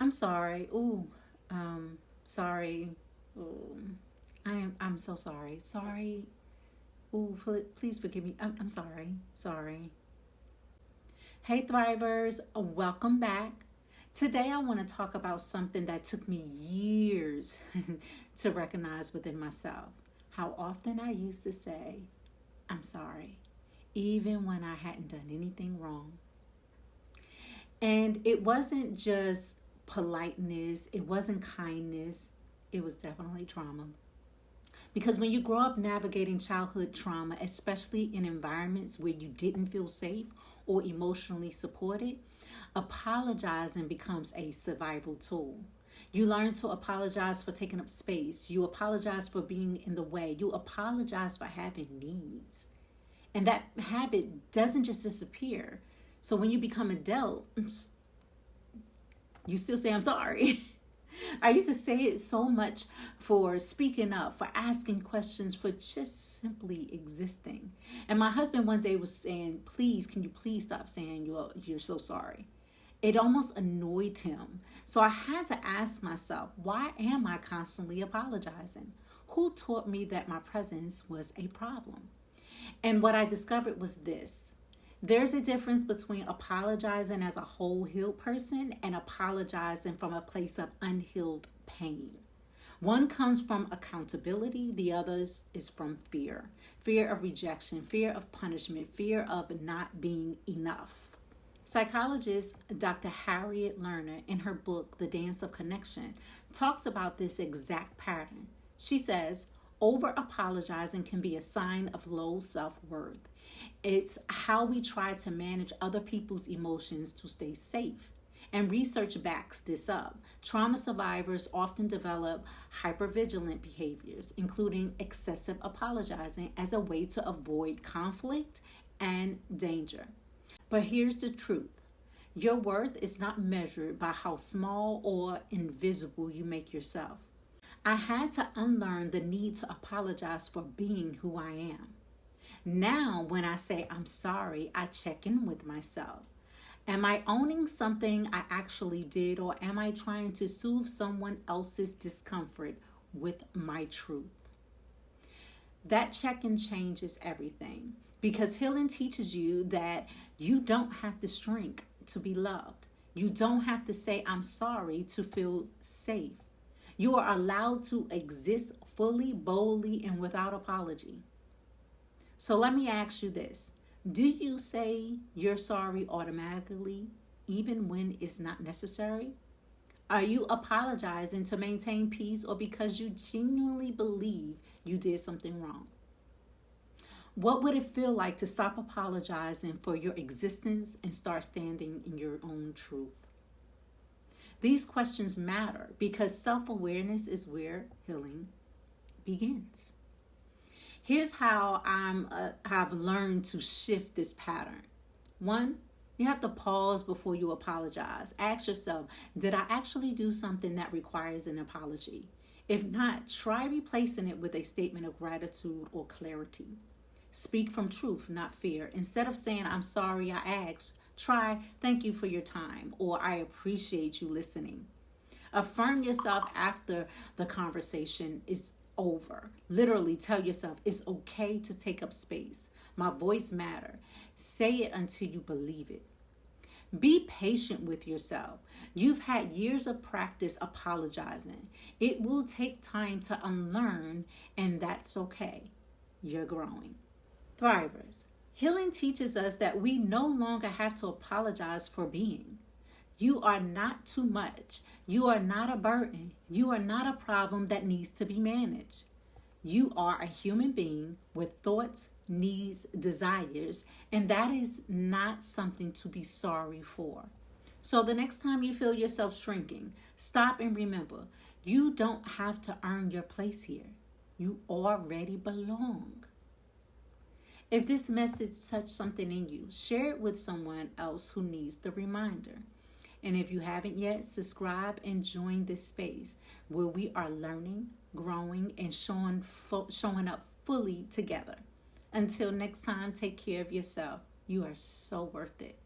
I'm sorry. Ooh, sorry. Ooh, I'm so sorry. Sorry. Ooh, please forgive me. I'm sorry. Sorry. Hey Thrivers, welcome back. Today I want to talk about something that took me years to recognize within myself. How often I used to say, I'm sorry, even when I hadn't done anything wrong. And it wasn't just politeness, it wasn't kindness, it was definitely trauma. Because when you grow up navigating childhood trauma, especially in environments where you didn't feel safe or emotionally supported, apologizing becomes a survival tool. You learn to apologize for taking up space. You apologize for being in the way. You apologize for having needs. And that habit doesn't just disappear. So when you become adult, you still say, I'm sorry. I used to say it so much for speaking up, for asking questions, for just simply existing. And my husband one day was saying, please, can you please stop saying you're so sorry? It almost annoyed him. So I had to ask myself, why am I constantly apologizing? Who taught me that my presence was a problem? And what I discovered was this. There's a difference between apologizing as a whole healed person and apologizing from a place of unhealed pain. One comes from accountability, the other is from fear. Fear of rejection, fear of punishment, fear of not being enough. Psychologist Dr. Harriet Lerner, in her book, The Dance of Connection, talks about this exact pattern. She says, over apologizing can be a sign of low self worth. It's how we try to manage other people's emotions to stay safe. And research backs this up. Trauma survivors often develop hypervigilant behaviors, including excessive apologizing as a way to avoid conflict and danger. But here's the truth. Your worth is not measured by how small or invisible you make yourself. I had to unlearn the need to apologize for being who I am. Now, when I say I'm sorry, I check in with myself. Am I owning something I actually did, or am I trying to soothe someone else's discomfort with my truth? That check in changes everything because healing teaches you that you don't have to shrink to be loved. You don't have to say I'm sorry to feel safe. You are allowed to exist fully, boldly, and without apology. So let me ask you this. Do you say you're sorry automatically, even when it's not necessary? Are you apologizing to maintain peace or because you genuinely believe you did something wrong? What would it feel like to stop apologizing for your existence and start standing in your own truth? These questions matter because self-awareness is where healing begins. Here's how I've learned to shift this pattern. One, you have to pause before you apologize. Ask yourself, did I actually do something that requires an apology? If not, try replacing it with a statement of gratitude or clarity. Speak from truth, not fear. Instead of saying, I'm sorry I asked, try, thank you for your time, or I appreciate you listening. Affirm yourself after the conversation is over. Literally tell yourself it's okay to take up space. My voice matters. Say it until you believe it. Be patient with yourself. You've had years of practice apologizing. It will take time to unlearn, and that's okay. You're growing. Thrivers. Healing teaches us that we no longer have to apologize for being. You are not too much. You are not a burden. You are not a problem that needs to be managed. You are a human being with thoughts, needs, desires, and that is not something to be sorry for. So the next time you feel yourself shrinking, stop and remember, you don't have to earn your place here. You already belong. If this message touched something in you, share it with someone else who needs the reminder. And if you haven't yet, subscribe and join this space where we are learning, growing, and showing up fully together. Until next time, take care of yourself. You are so worth it.